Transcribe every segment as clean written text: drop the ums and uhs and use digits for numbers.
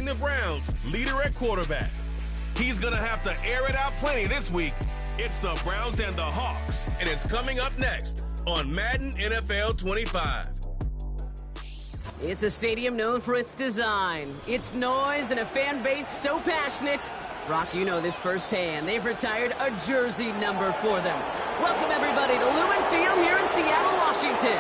the Browns' leader at quarterback. He's going to have to air it out plenty this week. It's the Browns and the Hawks, and it's coming up next on Madden NFL 25. It's a stadium known for its design, its noise, and a fan base so passionate. Brock, you know this firsthand. They've retired a jersey number for them. Welcome, everybody, to Lumen Field here in Seattle, Washington.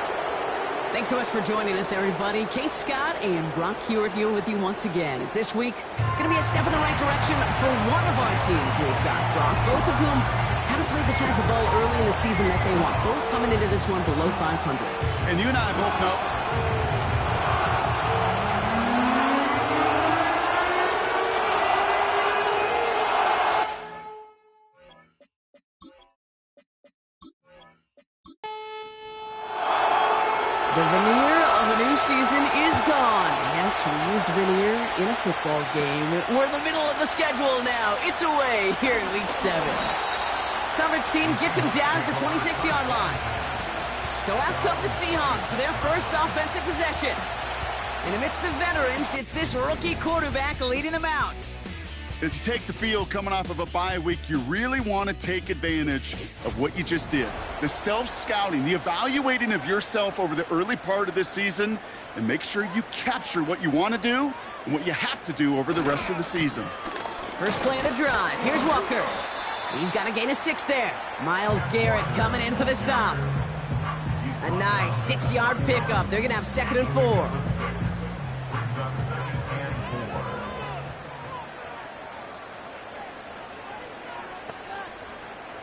Thanks so much for joining us, everybody. Kate Scott and Brock Hewitt here with you once again. Is this week going to be a step in the right direction for one of our teams we've got, Brock, both of whom haven't played the type of ball early in the season that they want, both coming into this one below 500. And you and I both know the veneer of a new season is gone. Yes, we used veneer in a football game. We're in the middle of the schedule now. It's away here in Week 7. Coverage team gets him down at the 26-yard line. So out come the Seahawks for their first offensive possession. And amidst the veterans, it's this rookie quarterback leading them out. as you take the field coming off of a bye week, you really want to take advantage of what you just did. The self-scouting, the evaluating of yourself over the early part of this season, and make sure you capture what you want to do and what you have to do over the rest of the season. First play of the drive. Here's Walker. He's got a gain of 6 there. Myles Garrett coming in for the stop. A nice 6-yard pickup. They're going to have 2nd and 4.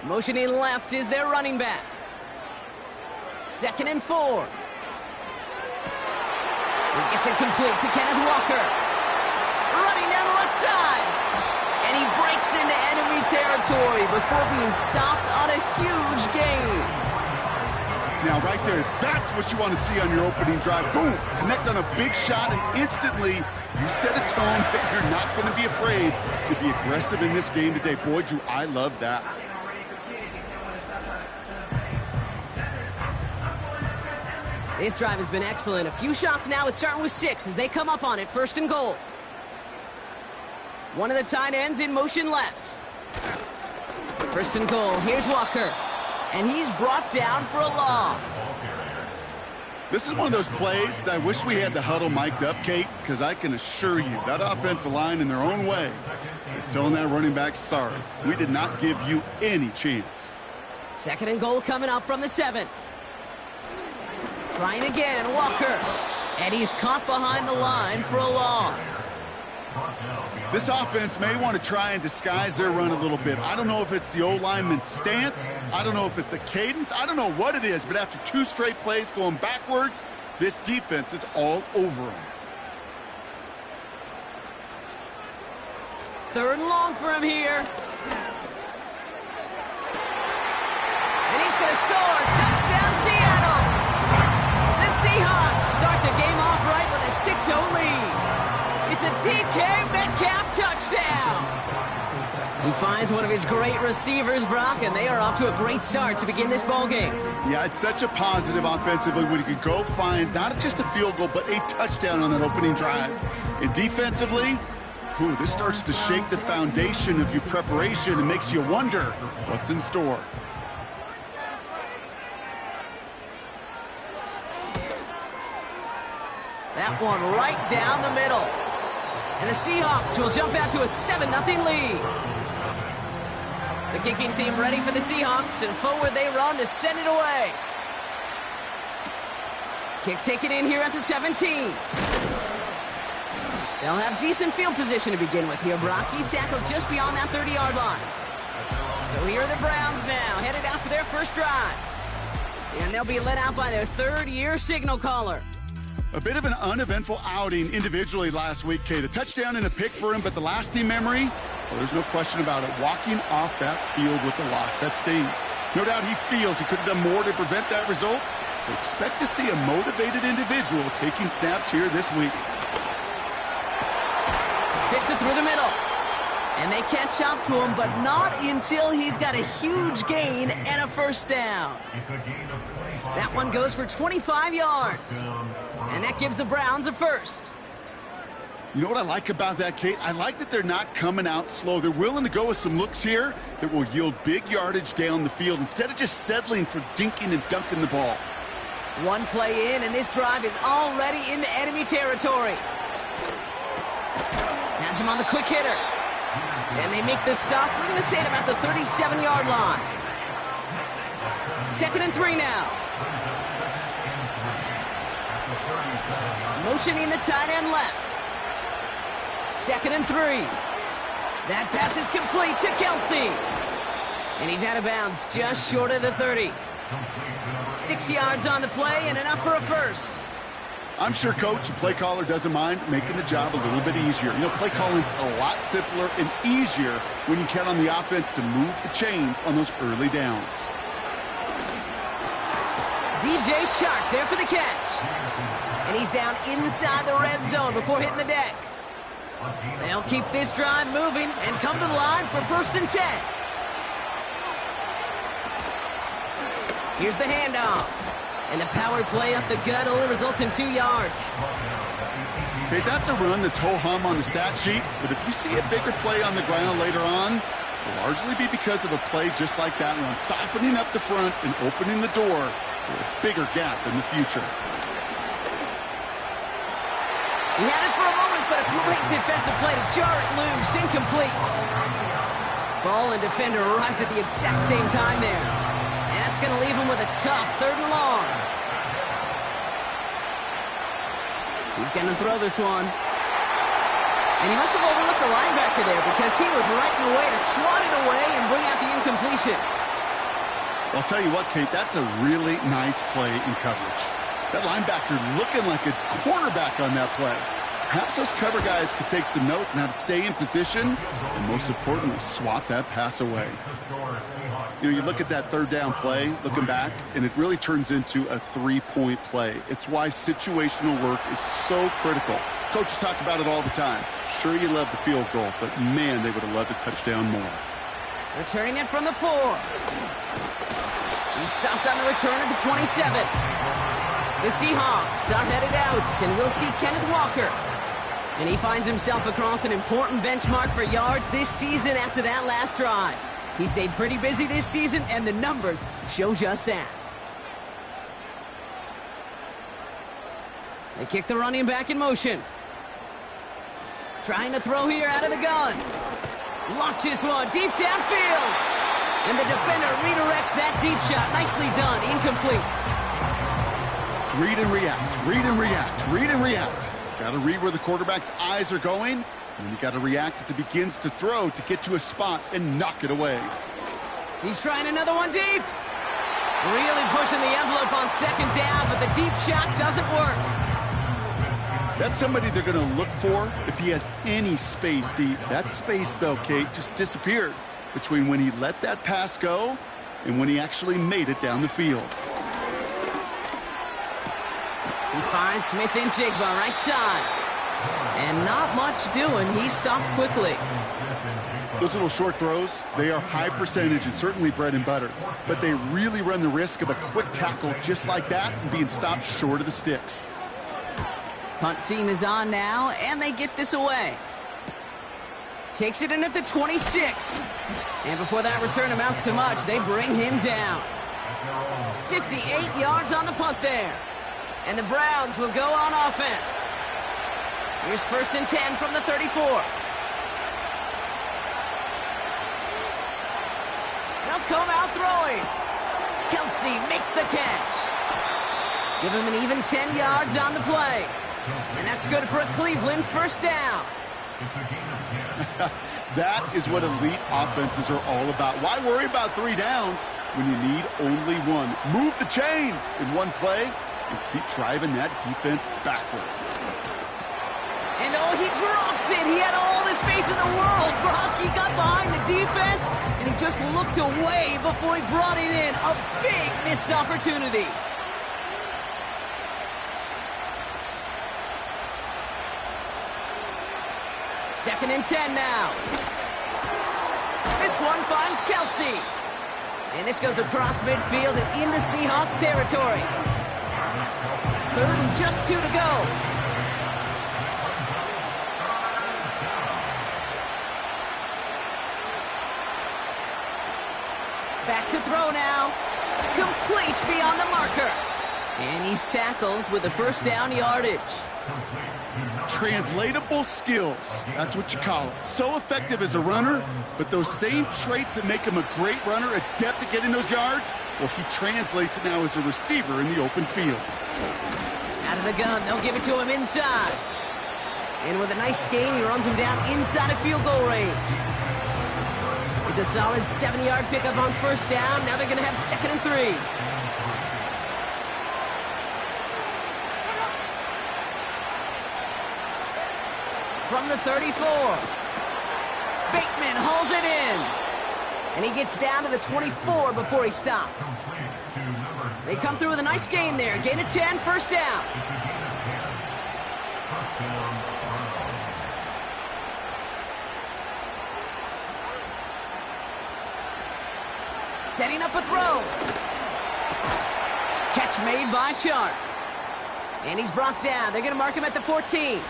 Motioning left is their running back. 2nd and 4. He gets it complete to Kenneth Walker. Running down the left side. And he breaks into enemy territory before being stopped on a huge gain. Now, right there, that's what you want to see on your opening drive. Boom! Connect on a big shot, and instantly you set a tone that you're not going to be afraid to be aggressive in this game today. Boy, do I love that. This drive has been excellent. A few shots now. It's starting with 6 as they come up on it. 1st and goal. One of the tight ends in motion left. 1st and goal. Here's Walker. And he's brought down for a loss. This is one of those plays that I wish we had the huddle mic'd up, Kate, because I can assure you that offensive line in their own way is telling that running back, sorry, we did not give you any chance. 2nd and goal coming up from the 7. Trying again, Walker. And he's caught behind the line for a loss. This offense may want to try and disguise their run a little bit. I don't know if it's the O-lineman's stance. I don't know if it's a cadence. I don't know what it is, but after 2 straight plays going backwards, this defense is all over them. 3rd and long for him here. And he's going to score. Touchdown, Seattle. The Seahawks start the game off right with a 6-0 lead. It's a DK Metcalf touchdown. He finds one of his great receivers, Brock, and they are off to a great start to begin this ballgame. Yeah, it's such a positive offensively when you can go find not just a field goal, but a touchdown on that opening drive. And defensively, this starts to shake the foundation of your preparation and makes you wonder what's in store. That one right down the middle. And the Seahawks will jump out to a 7-0 lead. The kicking team ready for the Seahawks, and forward they run to send it away. Kick taken in here at the 17. They'll have decent field position to begin with here, Brock. He's tackled just beyond that 30-yard line. So here are the Browns now, headed out for their first drive. And they'll be led out by their 3rd-year signal caller. A bit of an uneventful outing individually last week, Kate. A touchdown and a pick for him, but the lasting memory, well, there's no question about it. Walking off that field with a loss, that stings. No doubt he feels he could have done more to prevent that result, so expect to see a motivated individual taking snaps here this week. Fits it through the middle. And they catch up to him, but not until he's got a huge gain and a first down. That one goes for 25 yards. And that gives the Browns a first. You know what I like about that, Kate? I like that they're not coming out slow. They're willing to go with some looks here that will yield big yardage down the field instead of just settling for dinking and dunking the ball. One play in, and this drive is already into enemy territory. Has him on the quick hitter. And they make the stop. We're going to say it about the 37-yard line. 2nd and 3 now. Motioning the tight end left. 2nd and 3. That pass is complete to Kelsey. And he's out of bounds just short of the 30. 6 yards on the play and enough for a first. I'm sure coach and play caller doesn't mind making the job a little bit easier. You know, play calling's a lot simpler and easier when you count on the offense to move the chains on those early downs. DJ Chark there for the catch. And he's down inside the red zone before hitting the deck. They'll keep this drive moving and come to the line for 1st and 10. Here's the handoff. And the power play up the gut only results in 2 yards. Okay, that's a run that's ho-hum on the stat sheet, but if you see a bigger play on the ground later on, it'll largely be because of a play just like that one, softening up the front and opening the door for a bigger gap in the future. He had it for a moment, but a great defensive play to jar it loose, incomplete. Ball and defender arrived at the exact same time there. And that's going to leave him with a tough 3rd and long. He's going to throw this one. And he must have overlooked the linebacker there because he was right in the way to swat it away and bring out the incompletion. I'll tell you what, Kate, that's a really nice play in coverage. That linebacker looking like a quarterback on that play. Perhaps those cover guys could take some notes on how to stay in position and, most importantly, swat that pass away. You know, you look at that 3rd down play, looking back, and it really turns into a 3-point play. It's why situational work is so critical. Coaches talk about it all the time. Sure, you love the field goal, but, man, they would have loved a touchdown more. Returning it from the 4. He stopped on the return at the 27. The Seahawks are headed out, and we'll see Kenneth Walker. And he finds himself across an important benchmark for yards this season after that last drive. He stayed pretty busy this season, and the numbers show just that. They kick the running back in motion. Trying to throw here out of the gun. Launches one deep downfield. And the defender redirects that deep shot. Nicely done. Incomplete. Read and react, read and react, read and react. Got to read where the quarterback's eyes are going, and you got to react as it begins to throw to get to a spot and knock it away. He's trying another one deep. Really pushing the envelope on 2nd down, but the deep shot doesn't work. That's somebody they're going to look for if he has any space deep. That space, though, Kate, just disappeared between when he let that pass go and when he actually made it down the field. He finds Smith and Jigba right side. And not much doing. He stopped quickly. Those little short throws, they are high percentage and certainly bread and butter. But they really run the risk of a quick tackle just like that and being stopped short of the sticks. Punt team is on now, and they get this away. Takes it in at the 26. And before that return amounts to much, they bring him down. 58 yards on the punt there. And the Browns will go on offense. Here's 1st and 10 from the 34. They'll come out throwing. Kelsey makes the catch. Give him an even 10 yards on the play. And that's good for a Cleveland 1st down. That is what elite offenses are all about. Why worry about 3 downs when you need only 1? Move the chains in one play and keep driving that defense backwards. And oh, he drops it. He had all the space in the world. Brock, he got behind the defense, and he just looked away before he brought it in. A big missed opportunity. Second and 10 now. This one finds Kelsey. And this goes across midfield and into Seahawks territory. 3rd and just 2 to go. throw now. Complete beyond the marker. And he's tackled with the first down yardage. Translatable skills, that's what you call it. So effective as a runner, but those same traits that make him a great runner, adept at getting those yards, well, he translates it now as a receiver in the open field. Out of the gun, they'll give it to him inside. And with a nice gain, he runs him down inside of field goal range. It's a solid 70-yard pickup on first down. Now they're going to have 2nd and 3. From the 34. Bateman hauls it in. And he gets down to the 24 before he stopped. They come through with a nice gain there. Gain of 10, first down. Setting up a throw. Catch made by Chark. And he's brought down. They're going to mark him at the 14.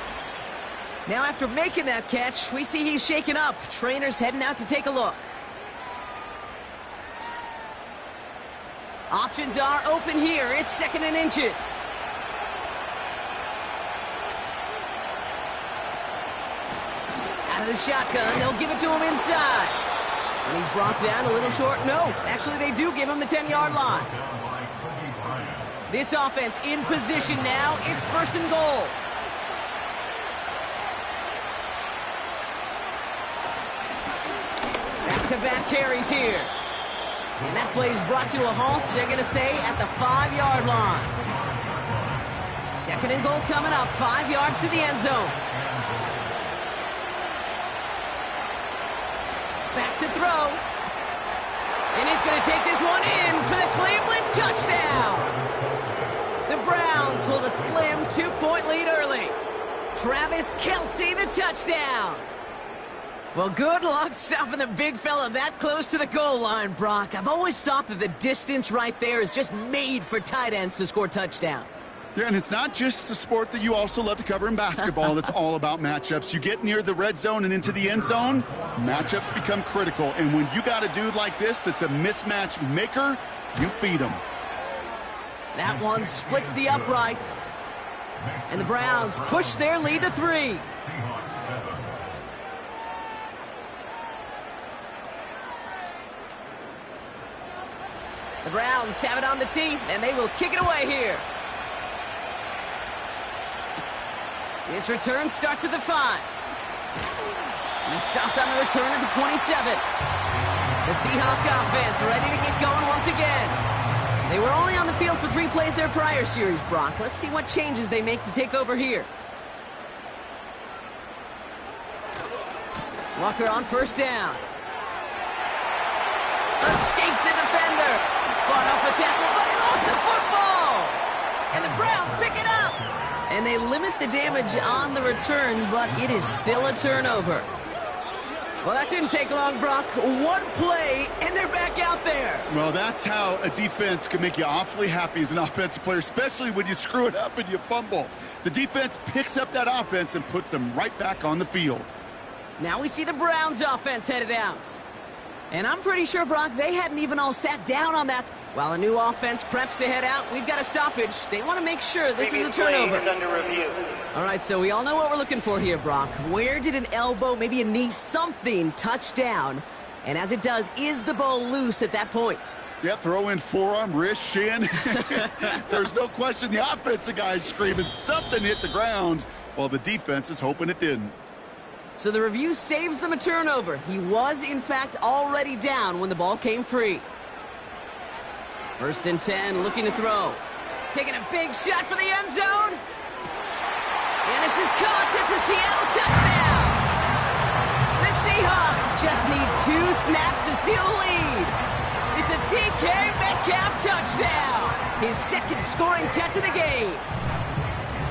Now after making that catch, we see he's shaken up. Trainer's heading out to take a look. Options are open here. It's 2nd and inches. Out of the shotgun, they'll give it to him inside. And he's brought down a little short. No, actually they do give him the 10-yard line. This offense in position now. It's 1st and goal. Back-to-back carries here. And that play is brought to a halt. They're going to say at the 5-yard line. 2nd and goal coming up. 5 yards to the end zone. Back to throw. And he's going to take this one in for the Cleveland touchdown. The Browns hold a slim 2-point lead early. Travis Kelce, the touchdown. Well, good luck stopping the big fella that close to the goal line, Brock. I've always thought that the distance right there is just made for tight ends to score touchdowns. Yeah, and it's not just a sport that you also love to cover in basketball. That's all about matchups. You get near the red zone and into the end zone, matchups become critical. And when you got a dude like this that's a mismatch maker, you feed him. That one splits the uprights. And the Browns push their lead to 3. The Browns have it on the tee, and they will kick it away here. This return starts at the 5. He stopped on the return at the 27. The Seahawks offense ready to get going once again. They were only on the field for 3 plays their prior series, Brock. Let's see what changes they make to take over here. Walker on first down. Escapes a defender. Fought off a tackle, but he lost the football. And the Browns pick it up. And they limit the damage on the return, but it is still a turnover. Well, that didn't take long, Brock. 1 play, and they're back out there. Well, that's how a defense can make you awfully happy as an offensive player, especially when you screw it up and you fumble. The defense picks up that offense and puts them right back on the field. Now we see the Browns offense headed out. And I'm pretty sure, Brock, they hadn't even all sat down on that. While a new offense preps to head out, we've got a stoppage. They want to make sure this is a turnover. Under review. All right, so we all know what we're looking for here, Brock. Where did an elbow, maybe a knee, something touch down? And as it does, is the ball loose at that point? Yeah, throw in forearm, wrist, shin. There's no question the offensive guy's screaming something hit the ground while the defense is hoping it didn't. So the review saves them a turnover. He was, in fact, already down when the ball came free. 1st and 10, looking to throw. Taking a big shot for the end zone. And this is caught. It's a Seattle touchdown. The Seahawks just need 2 snaps to steal the lead. It's a DK Metcalf touchdown. His 2nd scoring catch of the game.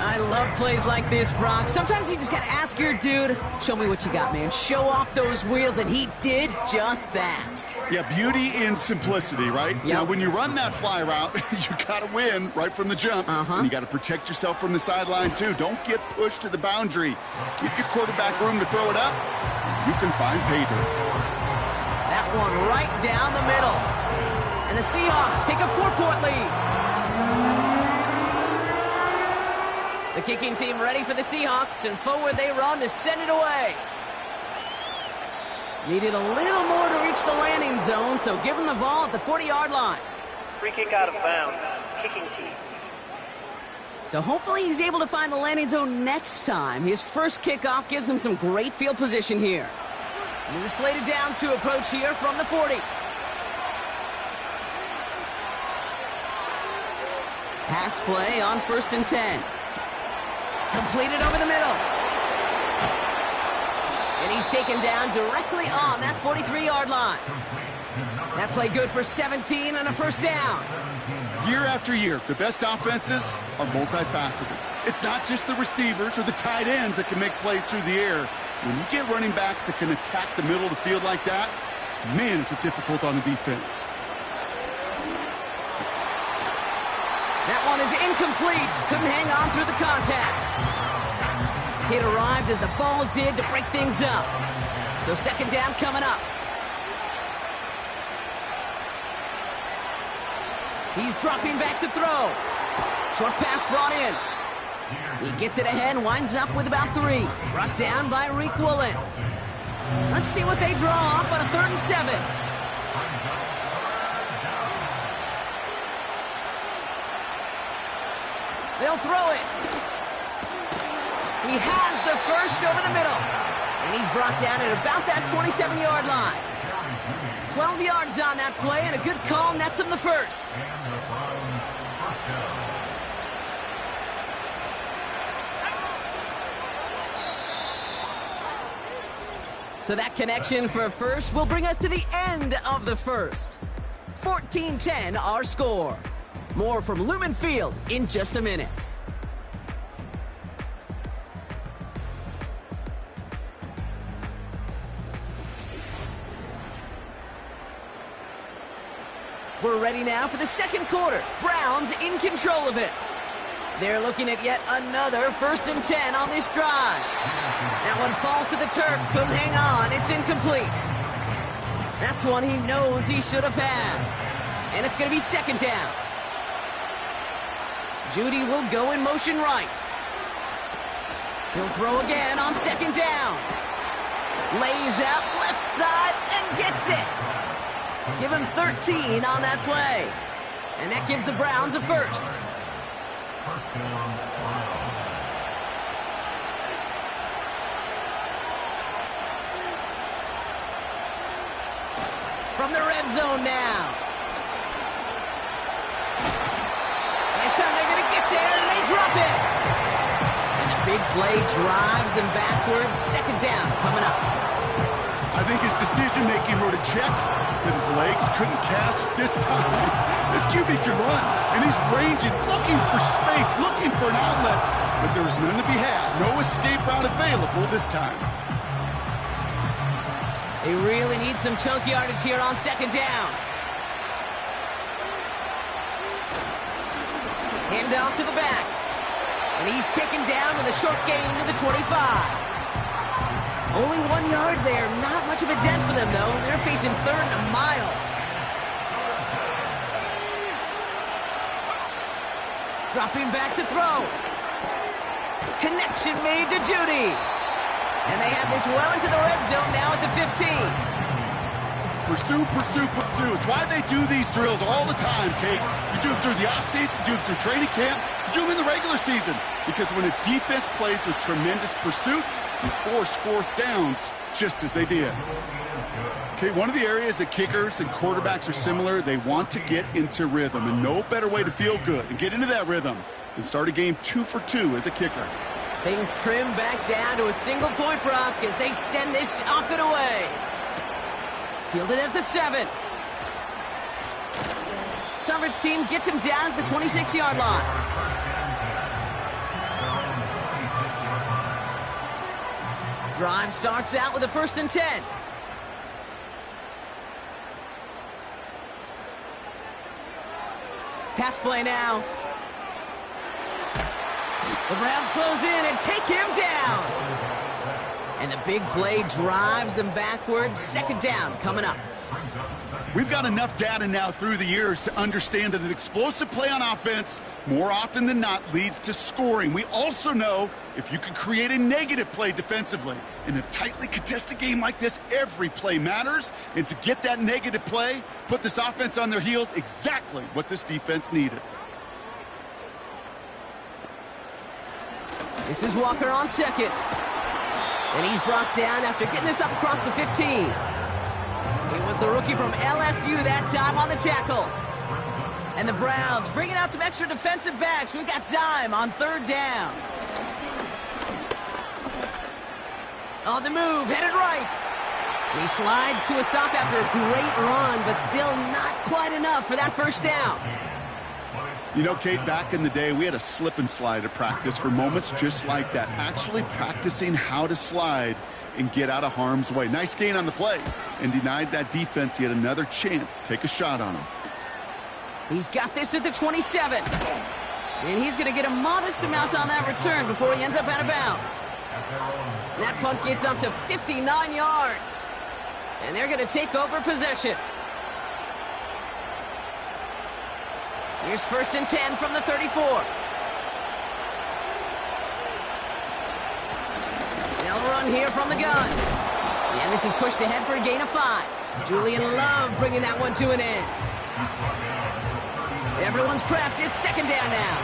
I love plays like this, Brock. Sometimes you just got to ask your dude, show me what you got, man. Show off those wheels, and he did just that. Yeah, beauty in simplicity, right? Yep. Now, when you run that fly route, you got to win right from the jump. And you got to protect yourself from the sideline, too. Don't get pushed to the boundary. Give your quarterback room to throw it up. You can find pay dirt. That one right down the middle. And the Seahawks take a 4-point lead. The kicking team ready for the Seahawks, and forward they run to send it away. Needed a little more to reach the landing zone, so give him the ball at the 40-yard line. Free kick out of bounds. Kicking team. So hopefully he's able to find the landing zone next time. His first kickoff gives him some great field position here. New slated downs to approach here from the 40. Pass play on 1st and 10. Completed over the middle. And he's taken down directly on that 43-yard line. That play good for 17 and a first down. Year after year, the best offenses are multifaceted. It's not just the receivers or the tight ends that can make plays through the air. When you get running backs that can attack the middle of the field like that, man, is it difficult on the defense. That one is incomplete. Couldn't hang on through the contact. It arrived as the ball did to break things up. So 2nd down coming up. He's dropping back to throw. Short pass brought in. He gets it ahead and winds up with about 3. Brought down by Reek Woolen. Let's see what they draw up on a 3rd and 7. They'll throw it. He has the first over the middle. And he's brought down at about that 27-yard line. 12 yards on that play, and a good call nets him the first. So that connection for first will bring us to the end of the first. 14-10 our score. More from Lumen Field in just a minute. We're ready now for the 2nd quarter. Browns in control of it. They're looking at yet another 1st and 10 on this drive. That one falls to the turf. Couldn't hang on. It's incomplete. That's one he knows he should have had. And it's going to be 2nd down. Judy will go in motion right. He'll throw again on 2nd down. Lays out left side and gets it. Give him 13 on that play. And that gives the Browns a first. From the red zone now. This time they're going to get there, and they drop it. And the big play drives them backwards. 2nd down coming up. I think his decision-making wrote a check that his legs couldn't catch this time. This QB can run, and he's ranging, looking for space, looking for an outlet. But there's none to be had. No escape route available this time. They really need some chunk yardage here on 2nd down. Hand off to the back. And he's taken down with a short gain to the 25. Only 1 yard there. Not much of a dent for them, though. They're facing 3rd and a mile. Dropping back to throw. Connection made to Judy. And they have this well into the red zone now at the 15. Pursue, pursue, pursue. It's why they do these drills all the time, Kate. You do them through the offseason, you do them through training camp, you do them in the regular season. Because when a defense plays with tremendous pursuit, you force 4th downs just as they did. Okay, one of the areas that kickers and quarterbacks are similar, they want to get into rhythm. And no better way to feel good and get into that rhythm than start a game 2 for 2 as a kicker. Things trim back down to a single-point rock as they send this off and away. Fielded at the 7. Coverage team gets him down at the 26-yard line. Drive starts out with a 1st and 10. Pass play now. The Browns close in and take him down. And the big play drives them backwards. 2nd down coming up. We've got enough data now through the years to understand that an explosive play on offense, more often than not, leads to scoring. We also know if you can create a negative play defensively. In a tightly contested game like this, every play matters. And to get that negative play, put this offense on their heels, exactly what this defense needed. This is Walker on second. And he's brought down after getting this up across the 15. It was the rookie from LSU that time on the tackle. And the Browns bringing out some extra defensive backs. We got dime on third down. On the move, headed right. He slides to a stop after a great run, but still not quite enough for that first down. You know, Kate, back in the day, we had a slip and slide at practice for moments just like that. Actually practicing how to slide and get out of harm's way. Nice gain on the play, and denied that defense yet another chance to take a shot on him. He's got this at the 27. And he's going to get a modest amount on that return before he ends up out of bounds. That punt gets up to 59 yards. And they're going to take over possession. Here's 1st and 10 from the 34. They'll run here from the gun. And this is pushed ahead for a gain of 5. Julian Love bringing that one to an end. Everyone's prepped. It's 2nd down now.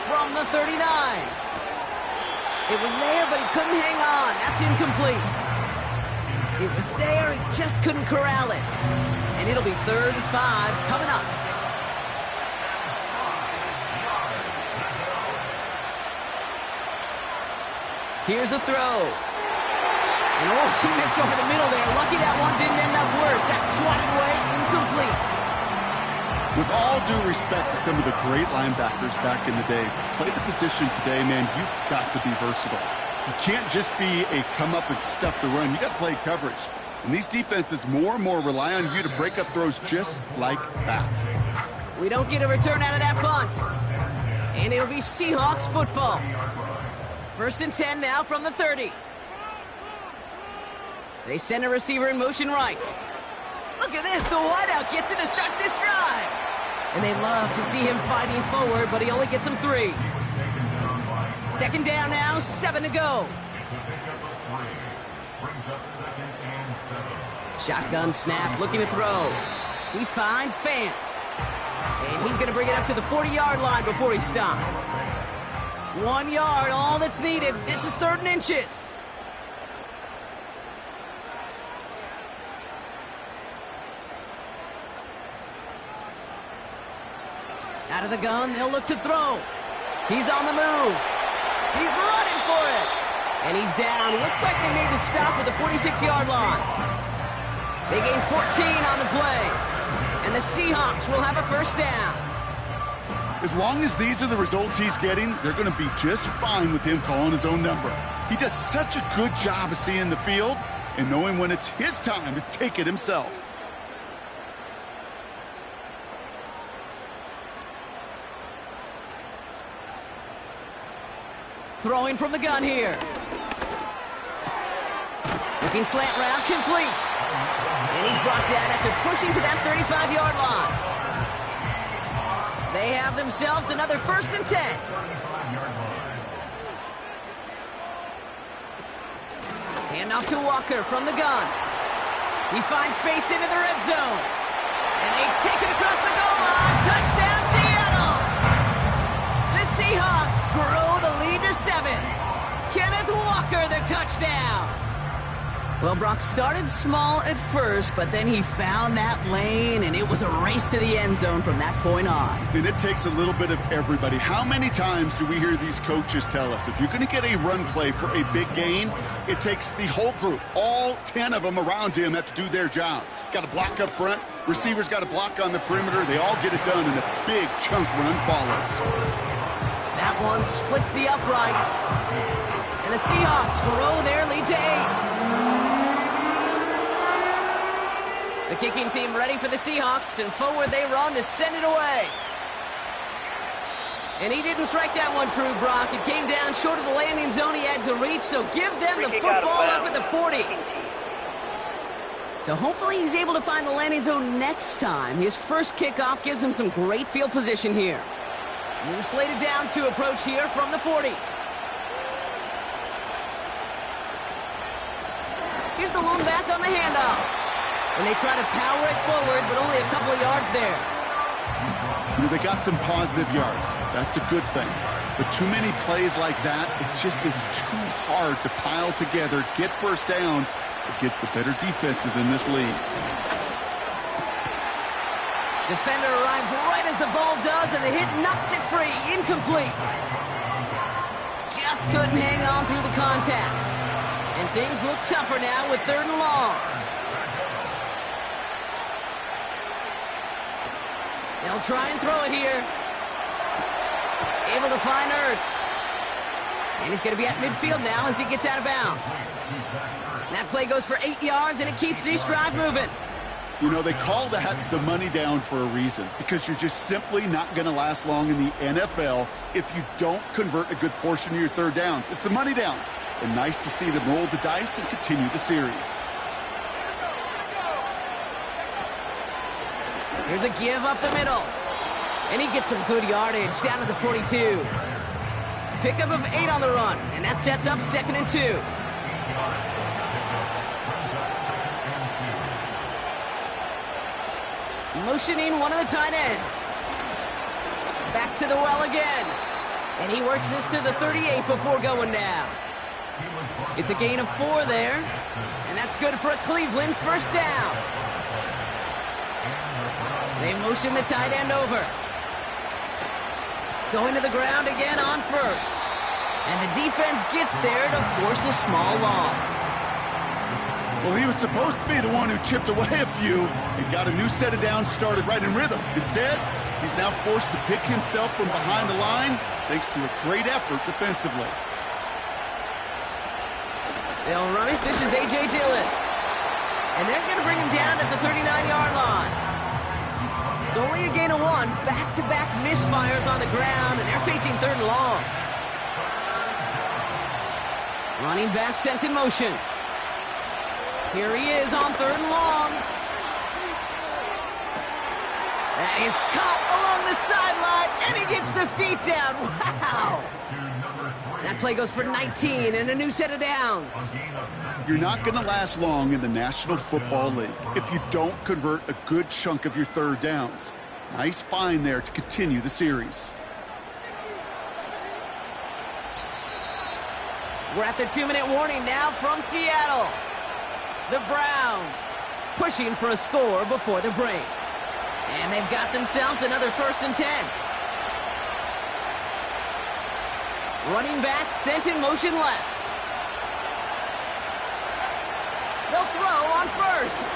From the 39. It was there, but he couldn't hang on. That's incomplete. It was there, he just couldn't corral it. And it'll be 3rd and 5 coming up. Here's a throw. And he missed over the middle there. Lucky that one didn't end up worse. That's swatted away, incomplete. With all due respect to some of the great linebackers back in the day, to play the position today, man, you've got to be versatile. You can't just be a come up and stuff the run. You got to play coverage. And these defenses more and more rely on you to break up throws just like that. We don't get a return out of that punt. And it'll be Seahawks football. 1st and 10 now from the 30. They send a receiver in motion right. Look at this. The wideout gets it to start this drive. And they love to see him fighting forward, but he only gets them 3. 2nd down now, 7 to go. Shotgun snap, looking to throw. He finds Fant. And he's going to bring it up to the 40-yard line before he stops. 1 yard, all that's needed. This is 3rd and inches. Out of the gun, they'll look to throw. He's on the move. He's running for it. And he's down. Looks like they made the stop at the 46-yard line. They gain 14 on the play. And the Seahawks will have a 1st down. As long as these are the results he's getting, they're going to be just fine with him calling his own number. He does such a good job of seeing the field and knowing when it's his time to take it himself. Throwing from the gun here. Looking slant route, complete. And he's brought down after pushing to that 35-yard line. They have themselves another 1st and 10. Handoff to Walker from the gun. He finds space into the red zone. And they take it across the goal line. Touchdown, Seattle! The Seahawks grow the lead to 7. Kenneth Walker, the touchdown. Well, Brock started small at first, but then he found that lane, and it was a race to the end zone from that point on. And it takes a little bit of everybody. How many times do we hear these coaches tell us, if you're going to get a run play for a big gain, it takes the whole group, all 10 of them around him have to do their job. Got to block up front, receivers got to block on the perimeter, they all get it done, and a big chunk run follows. That one splits the uprights. And the Seahawks grow their lead to 8. The kicking team ready for the Seahawks, and forward they run to send it away. And he didn't strike that one true, Brock. It came down short of the landing zone he had to reach, so give them the football up at the 40. So hopefully he's able to find the landing zone next time. His first kickoff gives him some great field position here. New slated downs to approach here from the 40. Here's the lone back on the handoff. And they try to power it forward, but only a couple of yards there. They got some positive yards. That's a good thing. But too many plays like that, it just is too hard to pile together, get first downs against the better defenses in this league. Defender arrives right as the ball does, and the hit knocks it free. Incomplete. Just couldn't hang on through the contact. And things look tougher now with 3rd and long. They'll try and throw it here. Able to find Ertz. And he's going to be at midfield now as he gets out of bounds. That play goes for 8 yards, and it keeps this drive moving. You know, they call that the money down for a reason, because you're just simply not going to last long in the NFL if you don't convert a good portion of your 3rd downs. It's the money down. And nice to see them roll the dice and continue the series. Here's a give up the middle. And he gets some good yardage down to the 42. Pickup of 8 on the run. And that sets up 2nd and 2. Motioning one of the tight ends. Back to the well again. And he works this to the 38 before going down. It's a gain of 4 there. And that's good for a Cleveland first down. They motion the tight end over. Going to the ground again on first. And the defense gets there to force a small loss. Well, he was supposed to be the one who chipped away a few and got a new set of downs started right in rhythm. Instead, he's now forced to pick himself from behind the line thanks to a great effort defensively. They'll run it. This is A.J. Dillon. And they're going to bring him down at the 39-yard line. It's only a gain of 1. Back-to-back misfires on the ground, and they're facing 3rd and long. Running back sent in motion. Here he is on 3rd and long. That is caught along the sideline, and he gets the feet down. Wow! That play goes for 19 and a new set of downs. You're not going to last long in the National Football League if you don't convert a good chunk of your 3rd downs. Nice find there to continue the series. We're at the 2-minute warning now from Seattle. The Browns pushing for a score before the break. And they've got themselves another 1st and 10. Running back sent in motion left. They'll throw on first.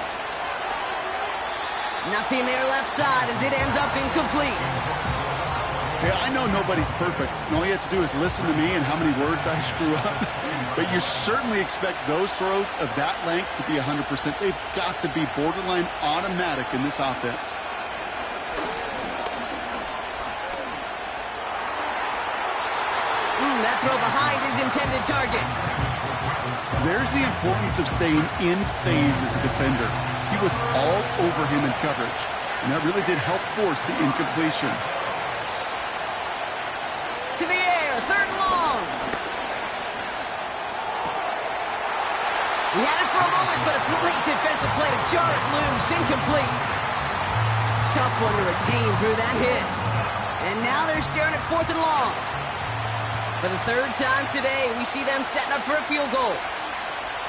Nothing there left side as it ends up incomplete. Hey, I know nobody's perfect. And all you have to do is listen to me and how many words I screw up. But you certainly expect those throws of that length to be 100%. They've got to be borderline automatic in this offense. That throw behind his intended target. There's the importance of staying in phase as a defender. He was all over him in coverage, and that really did help force the incompletion. To the air, 3rd and long. He had it for a moment, but a great defensive play to jar it loose. Incomplete. Tough one to retain through that hit. And now they're staring at 4th and long. For the 3rd time today, we see them setting up for a field goal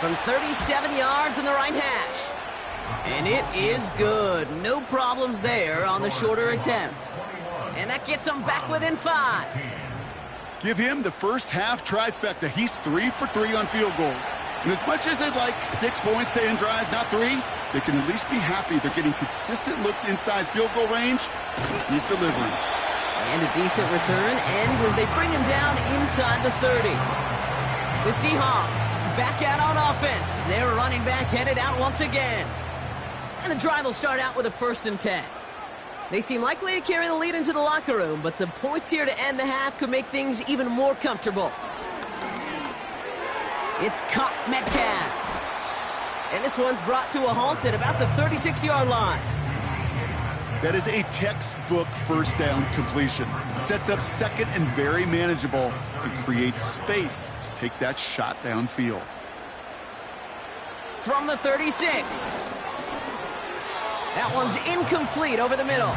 from 37 yards in the right hash. And it is good. No problems there on the shorter attempt. And that gets them back within 5. Give him the first half trifecta. He's 3 for 3 on field goals. And as much as they'd like 6 points to end drives, not 3, they can at least be happy they're getting consistent looks inside field goal range. He's delivering. And a decent return ends as they bring him down inside the 30. The Seahawks back out on offense. Their running back headed out once again. And the drive will start out with a 1st and 10. They seem likely to carry the lead into the locker room, but some points here to end the half could make things even more comfortable. It's caught Metcalf. And this one's brought to a halt at about the 36-yard line. That is a textbook first down completion. Sets up second and very manageable and creates space to take that shot downfield. From the 36. That one's incomplete over the middle.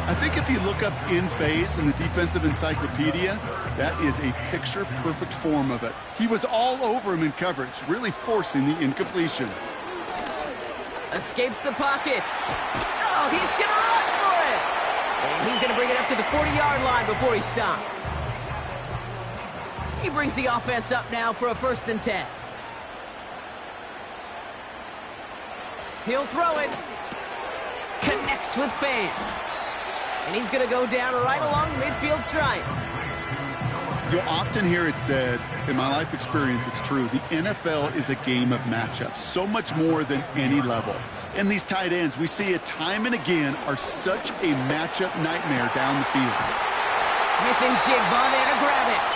I think if you look up in phase in the defensive encyclopedia, that is a picture-perfect form of it. He was all over him in coverage, really forcing the incompletion. Escapes the pocket. Oh, he's going to run for it. And he's going to bring it up to the 40-yard line before he stopped. He brings the offense up now for a 1st and 10. He'll throw it. Connects with fans. And he's going to go down right along the midfield stripe. You'll often hear it said, in my life experience, it's true, the NFL is a game of matchups, so much more than any level. And these tight ends, we see it time and again, are such a matchup nightmare down the field. Smith and Jigba there to grab it.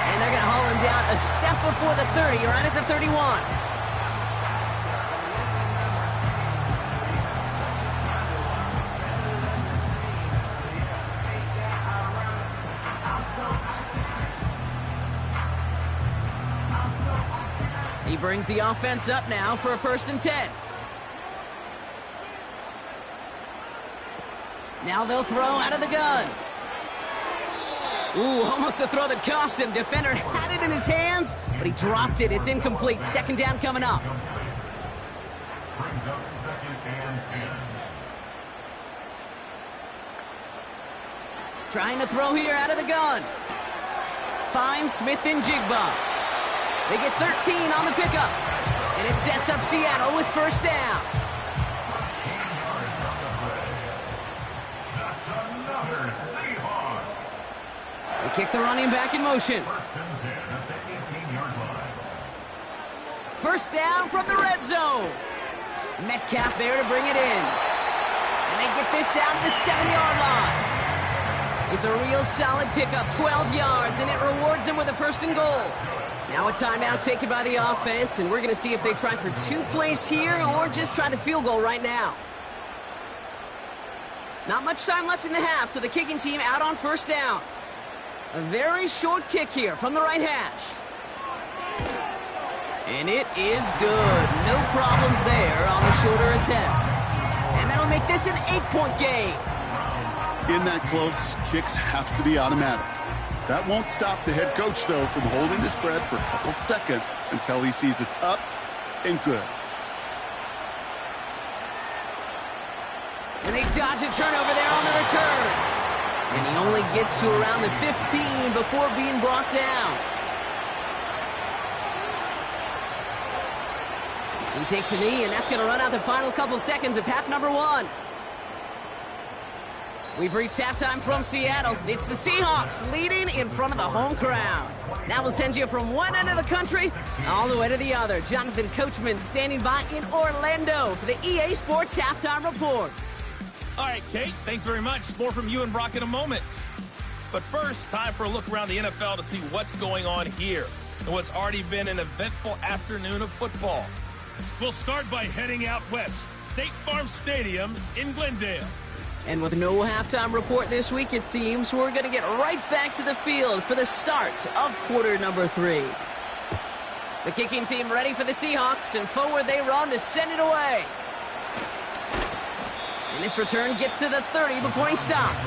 And they're going to haul him down a step before the 30, right at the 31. He brings the offense up now for a 1st and 10. Now they'll throw out of the gun. Ooh, almost a throw that cost him. Defender had it in his hands, but he dropped it. It's incomplete. 2nd down coming up. Brings up 2nd and 10. Trying to throw here out of the gun. Finds Smith and Jigba. They get 13 on the pickup. And it sets up Seattle with 1st down. That's another Seahawks. They kick the running back in motion. 1st and 10 at the 18-yard line. 1st down from the red zone. Metcalf there to bring it in. And they get this down to the 7-yard line. It's a real solid pickup, 12 yards, and it rewards them with a 1st and goal. Now a timeout taken by the offense, and we're going to see if they try for 2 plays here or just try the field goal right now. Not much time left in the half, so the kicking team out on 1st down. A very short kick here from the right hash. And it is good. No problems there on the shorter attempt. And that'll make this an 8-point game. In that close, kicks have to be automatic. That won't stop the head coach, though, from holding his breath for a couple seconds until he sees it's up and good. And they dodge a turnover there on the return. And he only gets to around the 15 before being brought down. He takes a knee, and that's going to run out the final couple seconds of half number 1. We've reached halftime from Seattle. It's the Seahawks leading in front of the home crowd. Now we'll send you from one end of the country all the way to the other. Jonathan Coachman standing by in Orlando for the EA Sports Halftime Report. All right, Kate, thanks very much. More from you and Brock in a moment. But first, time for a look around the NFL to see what's going on here and what's already been an eventful afternoon of football. We'll start by heading out west. State Farm Stadium in Glendale. And with no halftime report this week, it seems we're going to get right back to the field for the start of quarter number 3. The kicking team ready for the Seahawks, and forward they run to send it away. And this return gets to the 30 before he stopped.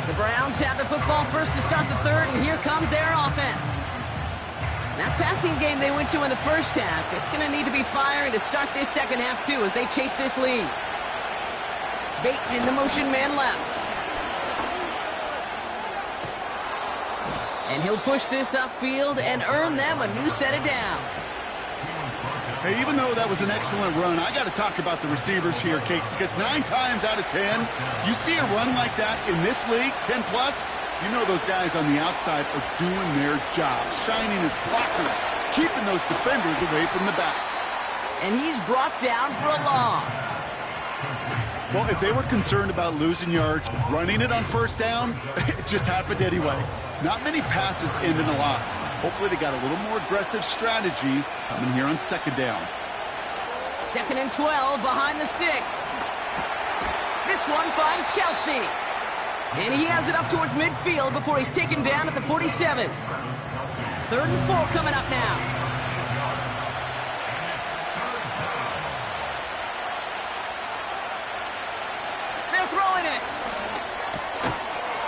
The Browns have the football first to start the 3rd, and here comes their offense. That passing game they went to in the first half, it's going to need to be firing to start this second half, too, as they chase this lead. Bateman, the motion man left. And he'll push this upfield and earn them a new set of downs. Hey, even though that was an excellent run, I got to talk about the receivers here, Kate, because 9 times out of 10, you see a run like that in this league, 10+, you know those guys on the outside are doing their job, shining as blockers, keeping those defenders away from the back. And he's brought down for a loss. Well, if they were concerned about losing yards, running it on first down, it just happened anyway. Not many passes end in a loss. Hopefully they got a little more aggressive strategy coming here on second down. 2nd and 12 behind the sticks. This one finds Kelsey. And he has it up towards midfield before he's taken down at the 47. 3rd and 4 coming up now. They're throwing it.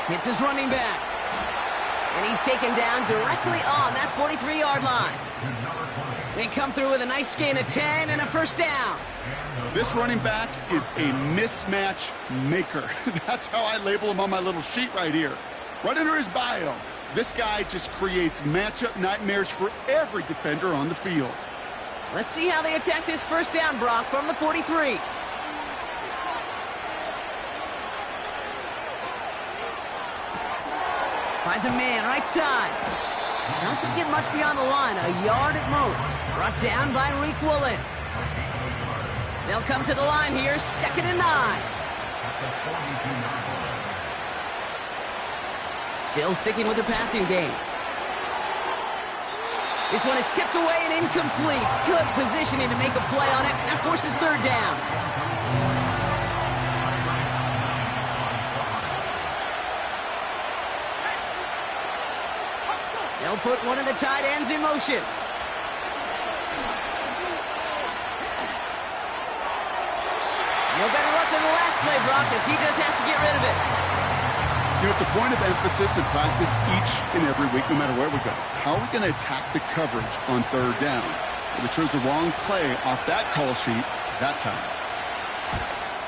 Hits his running back. And he's taken down directly on that 43-yard line. They come through with a nice gain of 10 and a first down. This running back is a mismatch maker. That's how I label him on my little sheet right here. Right under his bio, this guy just creates matchup nightmares for every defender on the field. Let's see how they attack this first down, Brock, from the 43. Finds a man right side. Doesn't get much beyond the line, a yard at most. Brought down by Reek Woolen. They'll come to the line here, 2nd and 9. Still sticking with the passing game. This one is tipped away and incomplete. Good positioning to make a play on it. That forces 3rd down. They'll put one of the tight ends in motion. No better luck than the last play, Brock, as he just has to get rid of it. You know, it's a point of emphasis in practice each and every week, no matter where we go. How are we going to attack the coverage on 3rd down? If we chose the wrong play off that call sheet that time.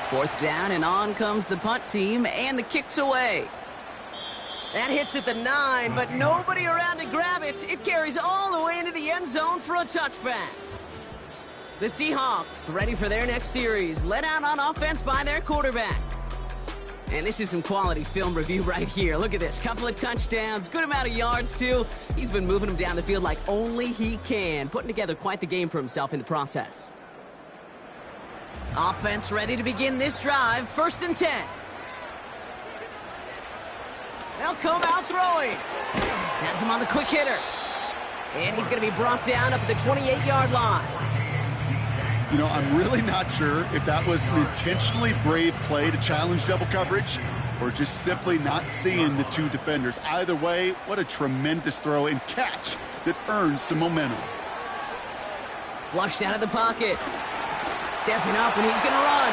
4th down, and on comes the punt team, and the kick's away. That hits at the 9, but nobody around to grab it. It carries all the way into the end zone for a touchback. The Seahawks ready for their next series, led out on offense by their quarterback. And this is some quality film review right here. Look at this. Couple of touchdowns, good amount of yards, too. He's been moving them down the field like only he can, putting together quite the game for himself in the process. Offense ready to begin this drive, 1st and 10. They'll come out throwing. Has him on the quick hitter. And he's going to be brought down up at the 28-yard line. You know, I'm really not sure if that was an intentionally brave play to challenge double coverage or just simply not seeing the two defenders. Either way, what a tremendous throw and catch that earns some momentum. Flushed out of the pocket. Stepping up, and he's going to run.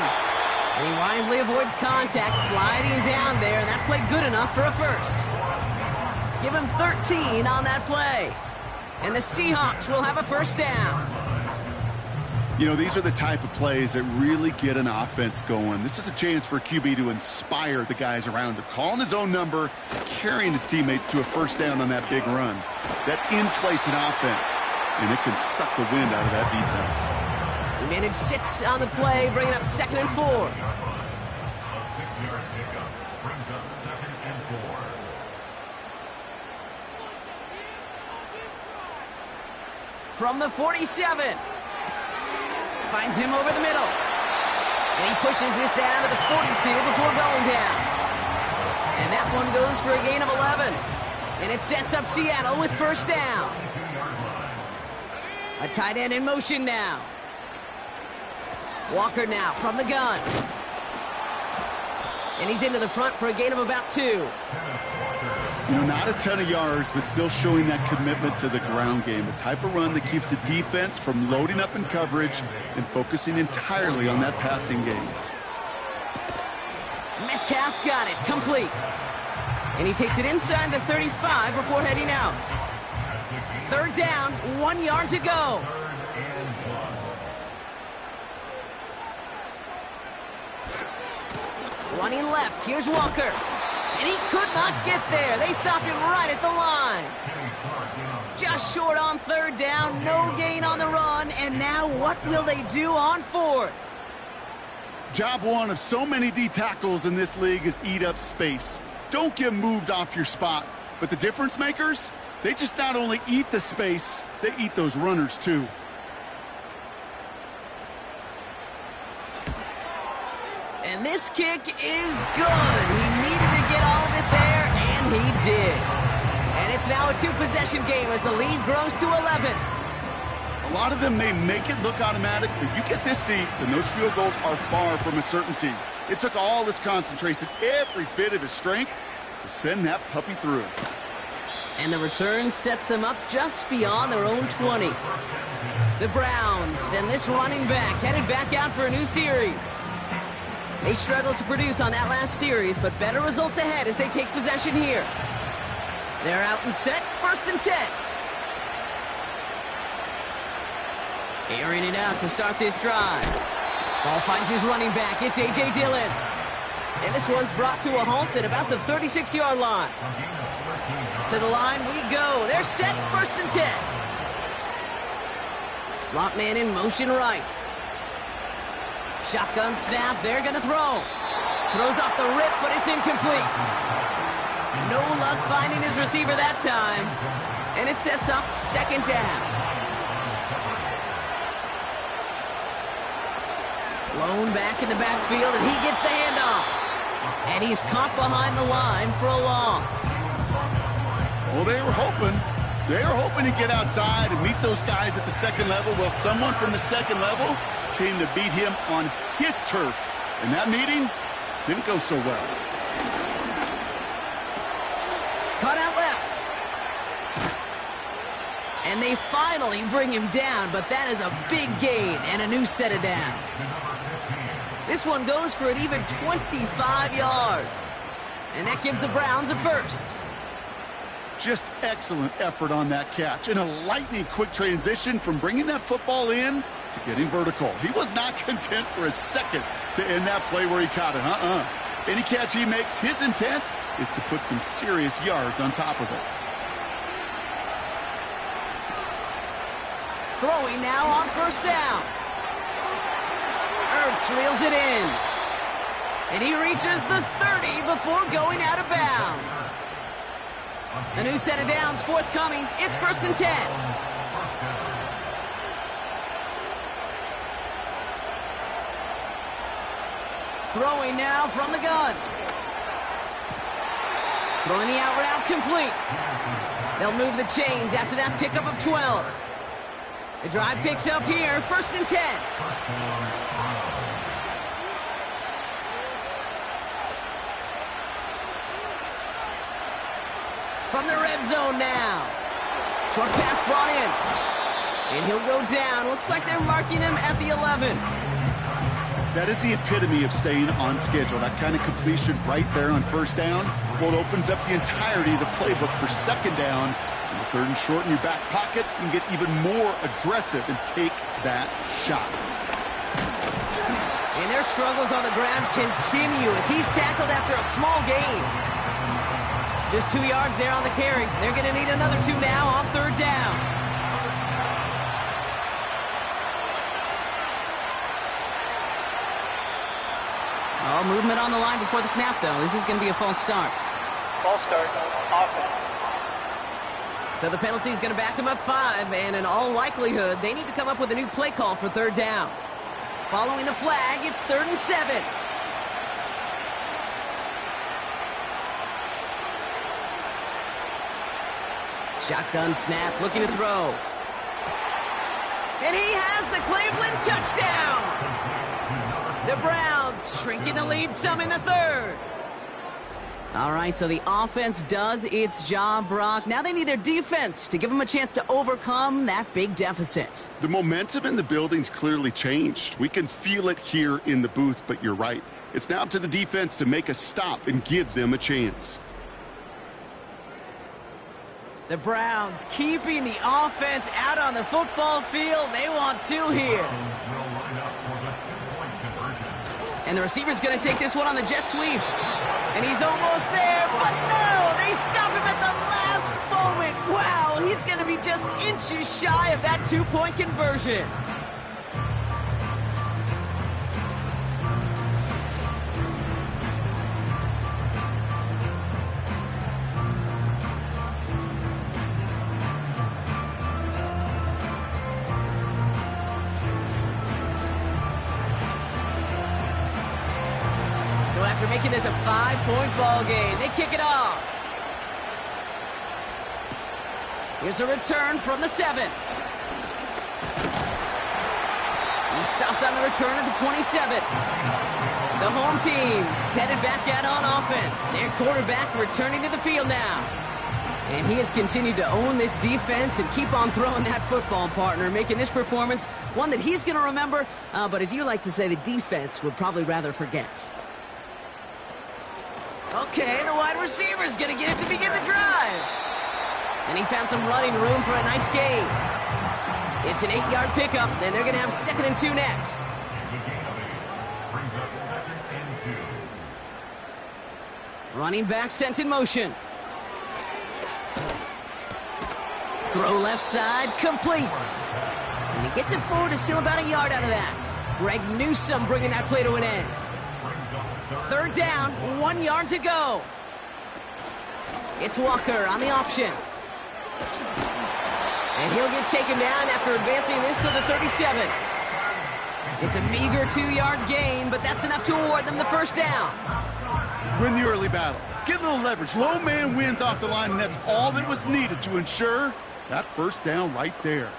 And he wisely avoids contact, sliding down there. That played good enough for a first. Give him 13 on that play. And the Seahawks will have a first down. You know, these are the type of plays that really get an offense going. This is a chance for a QB to inspire the guys around him. Calling his own number, carrying his teammates to a first down on that big run. That inflates an offense, and it can suck the wind out of that defense. He managed 6 on the play, bringing up 2nd and 4. A 6-yard pickup brings up 2nd and 4. From the 47. Finds him over the middle. And he pushes this down to the 42 before going down. And that one goes for a gain of 11. And it sets up Seattle with first down. A tight end in motion now. Walker now from the gun. And he's into the front for a gain of about 2. You know, not a ton of yards, but still showing that commitment to the ground game. The type of run that keeps the defense from loading up in coverage and focusing entirely on that passing game. Metcalf's got it, complete. And he takes it inside the 35 before heading out. 3rd down, 1 yard to go. Running left, here's Walker. And he could not get there. They stop him right at the line. Just short on 3rd down, no gain on the run. And now what will they do on 4th? Job one of so many D tackles in this league is eat up space. Don't get moved off your spot. But the difference makers, they just not only eat the space, they eat those runners too. And And this kick is good. He needed to get all of it there, and he did. And it's now a two-possession game as the lead grows to 11. A lot of them may make it look automatic, but you get this deep, and those field goals are far from a certainty. It took all his concentration, every bit of his strength, to send that puppy through. And the return sets them up just beyond their own 20. The Browns and this running back headed back out for a new series. They struggled to produce on that last series, but better results ahead as they take possession here. They're out and set, 1st and 10. Airing it out to start this drive. Ball finds his running back. It's A.J. Dillon. And this one's brought to a halt at about the 36-yard line. To the line we go. They're set, 1st and 10. Slot man in motion right. Shotgun snap. They're going to throw. Throws off the rip, but it's incomplete. No luck finding his receiver that time. And it sets up 2nd down. Blown back in the backfield, and he gets the handoff. And he's caught behind the line for a loss. Well, they were hoping to get outside and meet those guys at the 2nd level. Well, someone from the 2nd level came to beat him on his turf. And that meeting didn't go so well. Cut out left. And they finally bring him down, but that is a big gain and a new set of downs. This one goes for an even 25 yards. And that gives the Browns a 1st. Just excellent effort on that catch. And a lightning-quick transition from bringing that football in to getting vertical. He was not content for a second to end that play where he caught it. Any catch he makes, his intent is to put some serious yards on top of it. Throwing now on 1st down. Ertz reels it in. And he reaches the 30 before going out of bounds. A new set of downs forthcoming. It's 1st and 10. Throwing now from the gun. Throwing the out route complete. They'll move the chains after that pickup of 12. The drive picks up here, 1st and 10. From the red zone now. Short pass brought in. And he'll go down. Looks like they're marking him at the 11. That is the epitome of staying on schedule. That kind of completion right there on 1st down. Well, it opens up the entirety of the playbook for 2nd down. And the 3rd and short in your back pocket, you can get even more aggressive and take that shot. And their struggles on the ground continue as he's tackled after a small gain. Just 2 yards there on the carry. They're going to need another 2 now on 3rd down. Oh, movement on the line before the snap, though. This is going to be a false start. False start. Offense. So the penalty is going to back him up 5, and in all likelihood, they need to come up with a new play call for 3rd down. Following the flag, it's 3rd and 7. Shotgun snap, looking to throw. And he has the Cleveland touchdown! The Browns shrinking the lead some in the 3rd. All right, so the offense does its job, Brock. Now they need their defense to give them a chance to overcome that big deficit. The momentum in the building's clearly changed. We can feel it here in the booth, but you're right. It's now up to the defense to make a stop and give them a chance. The Browns keeping the offense out on the football field. They want 2 here. And the receiver's going to take this one on the jet sweep. And he's almost there, but no! They stop him at the last moment. Wow, he's going to be just inches shy of that 2-point conversion. after making this a 5-point ball game. They kick it off. Here's a return from the 7. He stopped on the return at the 27. The home team's headed back out on offense. Their quarterback returning to the field now. And he has continued to own this defense and keep on throwing that football, partner, making this performance one that he's going to remember, but as you like to say, the defense would probably rather forget. Okay, the wide receiver is going to get it to begin the drive. And he found some running room for a nice gain. It's an 8-yard pickup, and they're going to have 2nd and 2 next. Brings up 2nd and 2. Running back sent in motion. Throw left side, complete. And he gets it forward, is still about a yard out of that. Greg Newsome bringing that play to an end. 3rd down, 1 yard to go. It's Walker on the option. And he'll get taken down after advancing this to the 37. It's a meager 2-yard gain, but that's enough to award them the 1st down. Win the early battle. Get a little leverage. Low man wins off the line, and that's all that was needed to ensure that 1st down right there.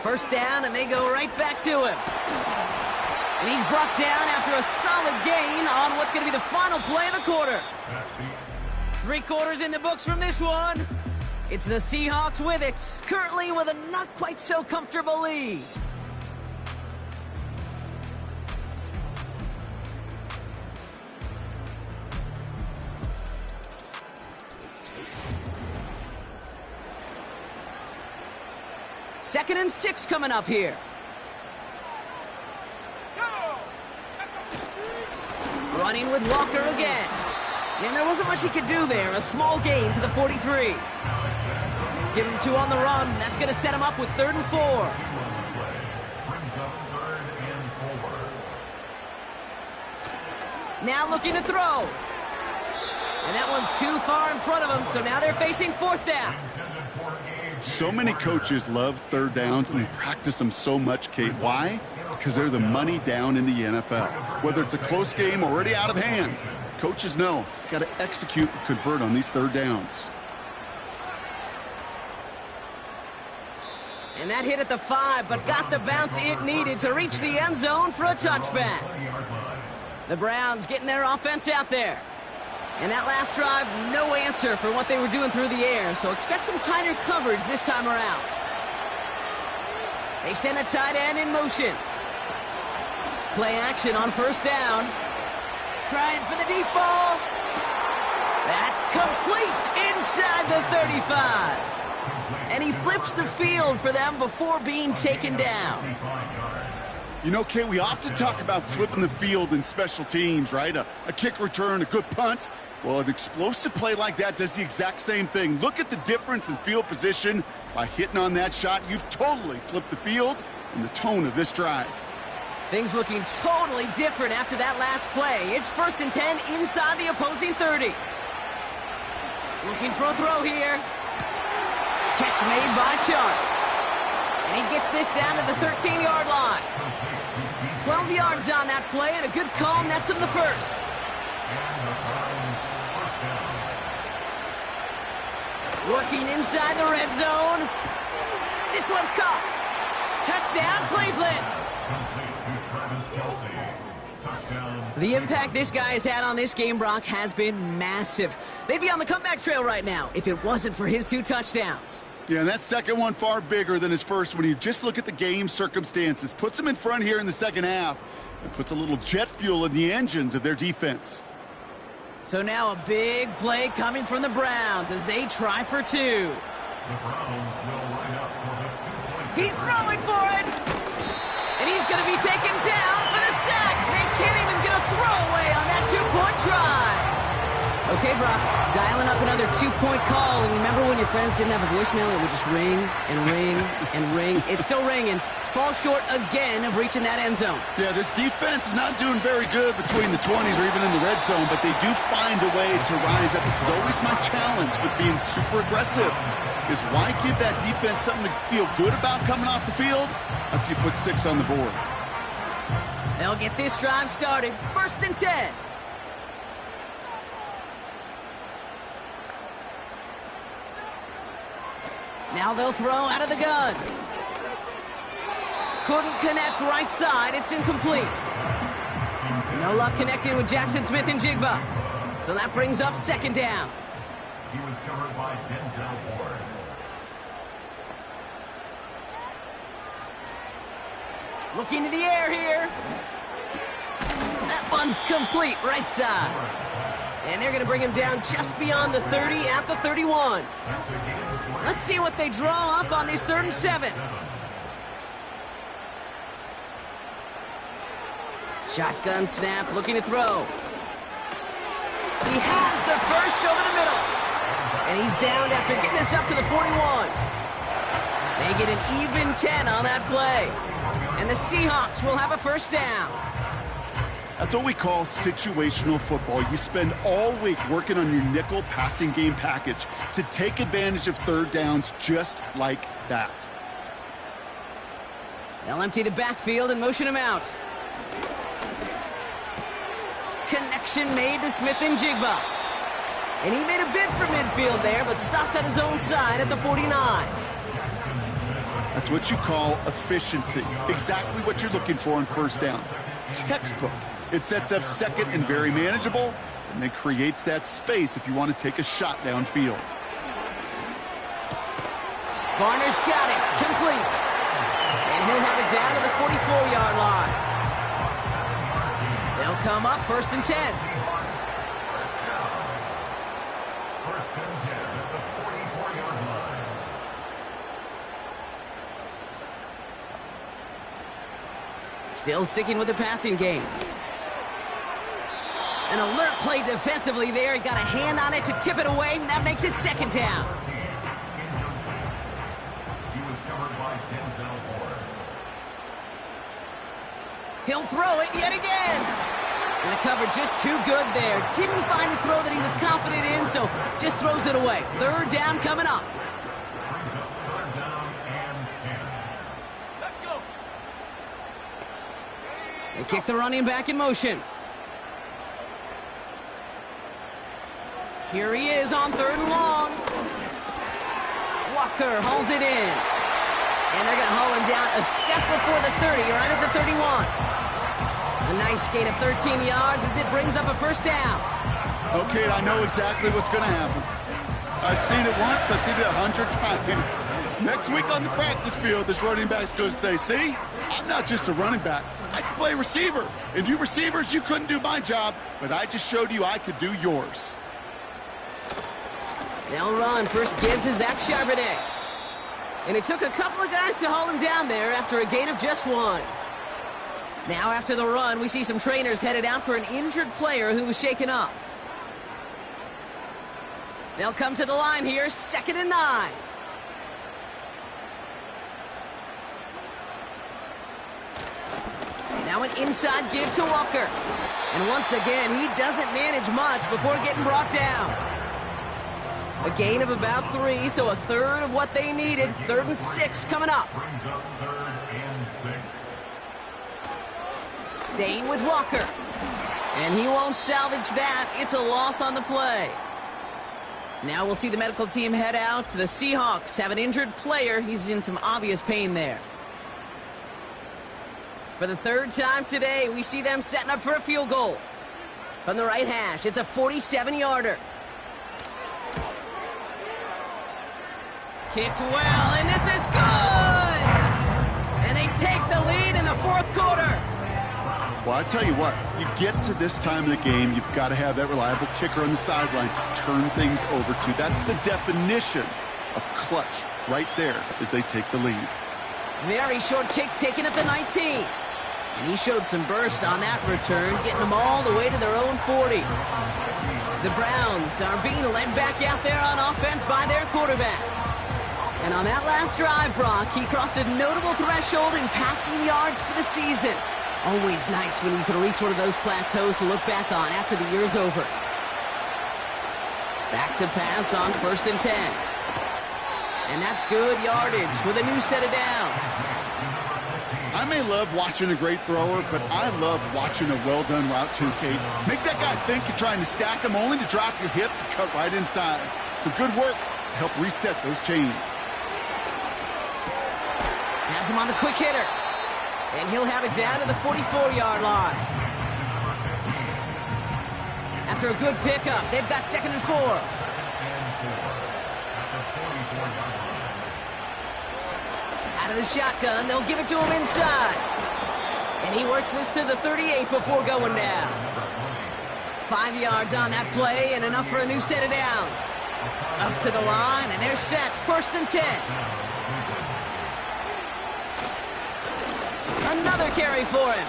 1st down, and they go right back to him. And he's brought down after a solid gain on what's going to be the final play of the quarter. 3 quarters in the books from this one. It's the Seahawks with it, currently with a not quite so comfortable lead. Second and 6 coming up here. Running with Walker again. And there wasn't much he could do there. A small gain to the 43. Give him 2 on the run. That's going to set him up with 3rd and 4. Now looking to throw. And that one's too far in front of him, so now they're facing 4th down. So many coaches love 3rd downs, and they practice them so much, Kate. Why? Because they're the money down in the NFL. Whether it's a close game already out of hand, coaches know got to execute and convert on these 3rd downs. And that hit at the 5, but got the bounce it needed to reach the end zone for a touchback. The Browns getting their offense out there. And that last drive, no answer for what they were doing through the air, so expect some tighter coverage this time around. They send a tight end in motion. Play action on 1st down. Trying for the deep ball. That's complete inside the 35. And he flips the field for them before being taken down. You know, Kate, we often talk about flipping the field in special teams, right? A kick return, a good punt. Well, an explosive play like that does the exact same thing. Look at the difference in field position. By hitting on that shot, you've totally flipped the field and the tone of this drive. Things looking totally different after that last play. It's 1st and 10 inside the opposing 30. Looking for a throw here. Catch made by Chark. And he gets this down to the 13-yard line. 12 yards on that play, and a good call nets him the 1st. Working inside the red zone. This one's caught. Touchdown, Cleveland. The impact this guy has had on this game, Brock, has been massive. They'd be on the comeback trail right now if it wasn't for his 2 touchdowns. Yeah, and that second one far bigger than his first when you just look at the game circumstances. Puts him in front here in the second half and puts a little jet fuel in the engines of their defense. So now a big play coming from the Browns as they try for 2. The Browns will line up for the 2-point. He's throwing for it! And he's going to be taken down for the sack. They can't even get a throwaway on that 2-point try. Okay, Brock, dialing up another 2-point call. And remember when your friends didn't have a voicemail? It would just ring and ring and ring. It's still ringing. Falls short again of reaching that end zone. Yeah, this defense is not doing very good between the 20s or even in the red zone, but they do find a way to rise up. This is always my challenge with being super aggressive, is why give that defense something to feel good about coming off the field after you put 6 on the board? They'll get this drive started. 1st and 10. Now they'll throw out of the gun. Couldn't connect right side. It's incomplete. No luck connecting with Jackson Smith and Jigba. So that brings up 2nd down. He was covered by Denzel Ward. Looking to the air here. That one's complete right side. And they're going to bring him down just beyond the 30 at the 31. Let's see what they draw up on this 3rd and 7. Shotgun snap, looking to throw. He has the first over the middle. And he's down after getting this up to the 41. They get an even 10 on that play. And the Seahawks will have a 1st down. That's what we call situational football. You spend all week working on your nickel passing game package to take advantage of 3rd downs just like that. They'll empty the backfield and motion him out. Connection made to Smith and Jigba. And he made a bid for midfield there, but stopped on his own side at the 49. That's what you call efficiency. Exactly what you're looking for on 1st down. Textbook. It sets up 2nd and very manageable, and then creates that space if you want to take a shot downfield. Varner's got it. Complete. And he'll have it down to the 44-yard line. They'll come up 1st and 10. First and 10 at the 44-yard line. Still sticking with the passing game. An alert play defensively there. He got a hand on it to tip it away, and that makes it 2nd down. He was covered by Denzel Ward. He'll throw it yet again. And the cover just too good there. Didn't find a throw that he was confident in, so just throws it away. 3rd down coming up. Brings up 3rd down and 10. Let's go. They kick the running back in motion. Here he is on 3rd and long. Walker hauls it in. And they're going to haul him down a step before the 30, right at the 31. A nice gain of 13 yards as it brings up a 1st down. Okay, I know exactly what's going to happen. I've seen it once, I've seen it 100 times. Next week on the practice field, this running back's going to say, see, I'm not just a running back. I can play receiver. And you receivers, you couldn't do my job, but I just showed you I could do yours. They'll run. First give to Zach Charbonnet. And it took a couple of guys to haul him down there after a gain of just 1. Now after the run, we see some trainers headed out for an injured player who was shaken up. They'll come to the line here, 2nd and 9. Now an inside give to Walker. And once again, he doesn't manage much before getting brought down. A gain of about 3, so a 1/3 of what they needed. 3rd and 6 coming up. Brings up 3rd and 6. Staying with Walker. And he won't salvage that. It's a loss on the play. Now we'll see the medical team head out. The Seahawks have an injured player. He's in some obvious pain there. For the 3rd time today, we see them setting up for a field goal. From the right hash, it's a 47-yarder. Kicked well, and this is good! And they take the lead in the 4th quarter. Well, I tell you what, you get to this time of the game, you've got to have that reliable kicker on the sideline to turn things over to. That's the definition of clutch right there as they take the lead. Very short kick taken at the 19. And he showed some burst on that return, getting them all the way to their own 40. The Browns are being led back out there on offense by their quarterback. And on that last drive, Brock, he crossed a notable threshold in passing yards for the season. Always nice when you can reach one of those plateaus to look back on after the year's over. Back to pass on 1st and 10. And that's good yardage with a new set of downs. I may love watching a great thrower, but I love watching a well-done route too, Kate. Make that guy think you're trying to stack him only to drop your hips and cut right inside. Some good work to help reset those chains. Has him on the quick hitter. And he'll have it down to the 44-yard line. After a good pickup, they've got 2nd and 4. Out of the shotgun, they'll give it to him inside. And he works this to the 38 before going down. 5 yards on that play and enough for a new set of downs. Up to the line, and they're set. 1st and 10. Another carry for him.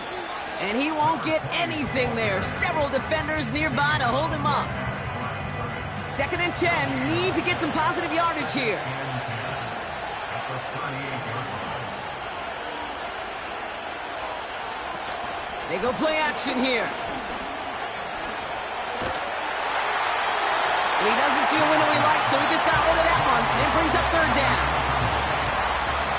And he won't get anything there. Several defenders nearby to hold him up. 2nd and 10. Need to get some positive yardage here. They go play action here. And he doesn't see a window he likes, so he just got rid of that one. And brings up 3rd down.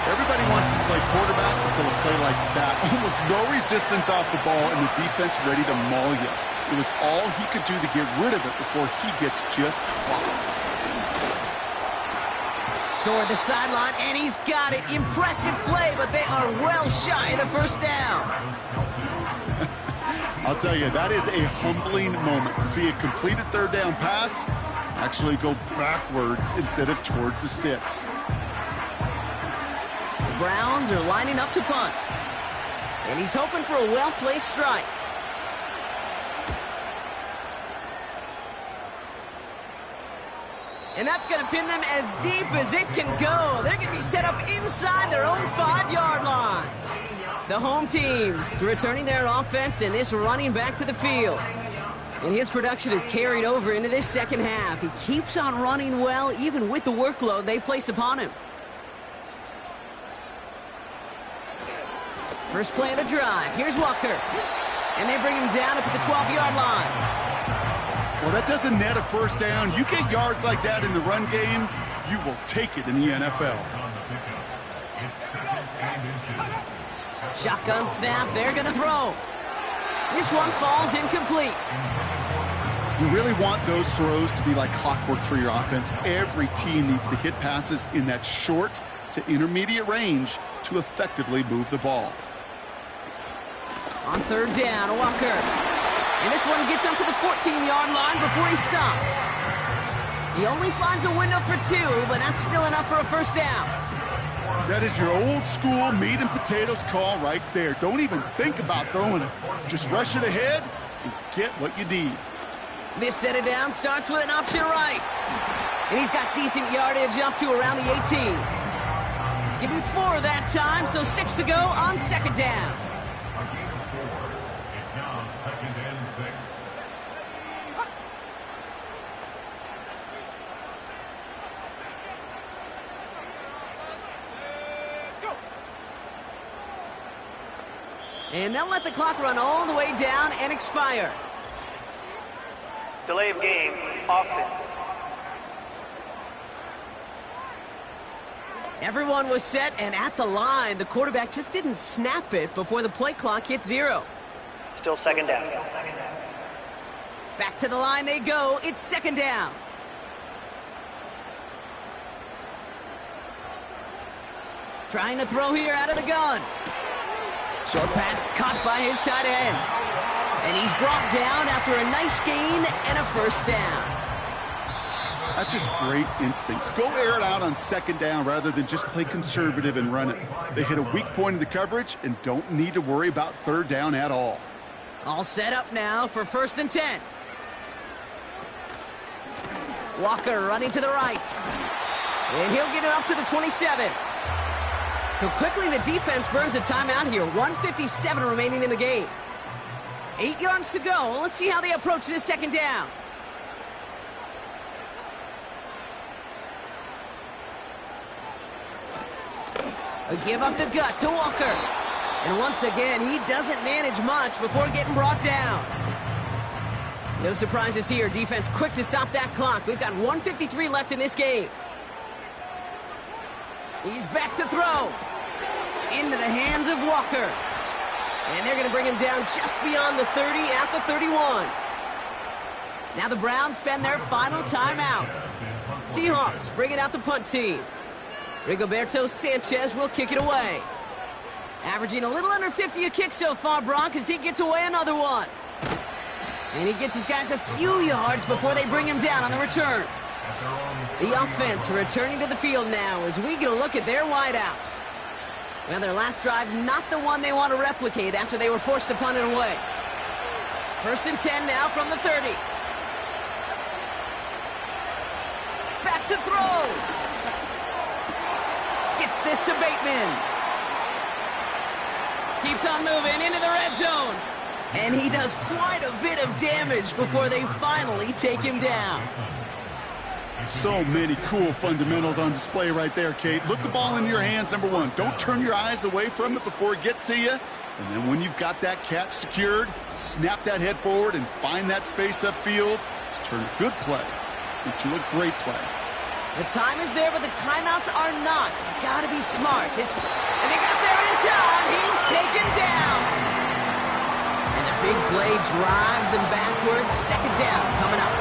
Everybody wants to play quarterback until a play like that. Almost no resistance off the ball and the defense ready to maul you. It was all he could do to get rid of it before he gets just clocked. Toward the sideline, and he's got it. Impressive play, but they are well shy of the 1st down. I'll tell you, that is a humbling moment to see a completed 3rd down pass actually go backwards instead of towards the sticks. The Browns are lining up to punt. And he's hoping for a well-placed strike. And that's going to pin them as deep as it can go. They're going to be set up inside their own 5-yard line. The home teams returning their offense and this running back to the field. And his production is carried over into this 2nd half. He keeps on running well, even with the workload they placed upon him. First play of the drive. Here's Walker. And they bring him down up at the 12-yard line. Well, that doesn't net a 1st down. You get yards like that in the run game, you will take it in the NFL. Shotgun snap, they're going to throw. This one falls incomplete. You really want those throws to be like clockwork for your offense. Every team needs to hit passes in that short to intermediate range to effectively move the ball. On 3rd down, Walker. And this one gets up to the 14-yard line before he's stopped. He only finds a window for 2, but that's still enough for a 1st down. That is your old school meat and potatoes call right there. Don't even think about throwing it. Just rush it ahead and get what you need. This set of down starts with an option right. And he's got decent yardage up to around the 18. Give him 4 that time, so 6 to go on 2nd down. It's now 2nd and 6. And they'll let the clock run all the way down and expire. Delay of game, offense. Everyone was set and at the line. The quarterback just didn't snap it before the play clock hit 0. Still 2nd down. Back to the line they go. It's 2nd down. Trying to throw here out of the gun. Short pass caught by his tight end. And he's brought down after a nice gain and a 1st down. That's just great instincts. Go air it out on 2nd down rather than just play conservative and run it. They hit a weak point in the coverage and don't need to worry about 3rd down at all. All set up now for 1st and 10. Walker running to the right. And he'll get it up to the 27. So quickly the defense burns a timeout here. 1:57 remaining in the game. 8 yards to go. Let's see how they approach this 2nd down. A give up the gut to Walker. And once again, he doesn't manage much before getting brought down. No surprises here. Defense quick to stop that clock. We've got 1:53 left in this game. He's back to throw. into the hands of Walker. And they're going to bring him down just beyond the 30 at the 31. Now the Browns spend their final timeout. Seahawks bring it out the punt team. Rigoberto Sanchez will kick it away. Averaging a little under 50 a kick so far, Bronk, as he gets away another one. And he gets his guys a few yards before they bring him down on the return. The offense returning to the field now as we get a look at their wideouts. Well, their last drive, not the one they want to replicate after they were forced to punt it away. 1st and 10 now from the 30. Back to throw. Gets this to Bateman. Keeps on moving into the red zone. And he does quite a bit of damage before they finally take him down. So many cool fundamentals on display right there, Kate. Look the ball in your hands, number one. Don't turn your eyes away from it before it gets to you. And then when you've got that catch secured, snap that head forward and find that space upfield to turn a good play into a great play. The time is there, but the timeouts are not. You've got to be smart. And they got there in time. He's taken down. And the big play drives them backwards. 2nd down coming up.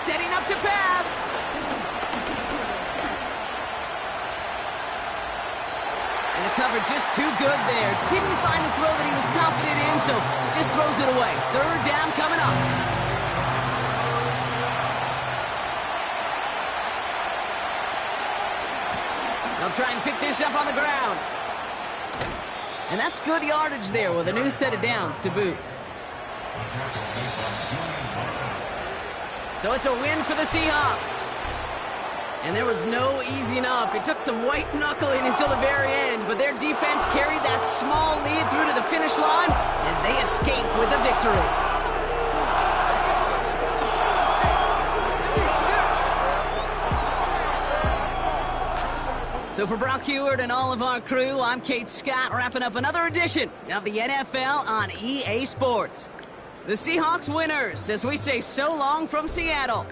Setting up to pass. And the cover just too good there. Didn't find the throw that he was confident in, so just throws it away. 3rd down coming up. They'll try and pick this up on the ground. And that's good yardage there with a new set of downs to boot. So it's a win for the Seahawks. And there was no easing up. It took some white knuckling until the very end, but their defense carried that small lead through to the finish line as they escape with the victory. So for Brock Heward and all of our crew, I'm Kate Scott, wrapping up another edition of the NFL on EA Sports. The Seahawks winners as we say so long from Seattle.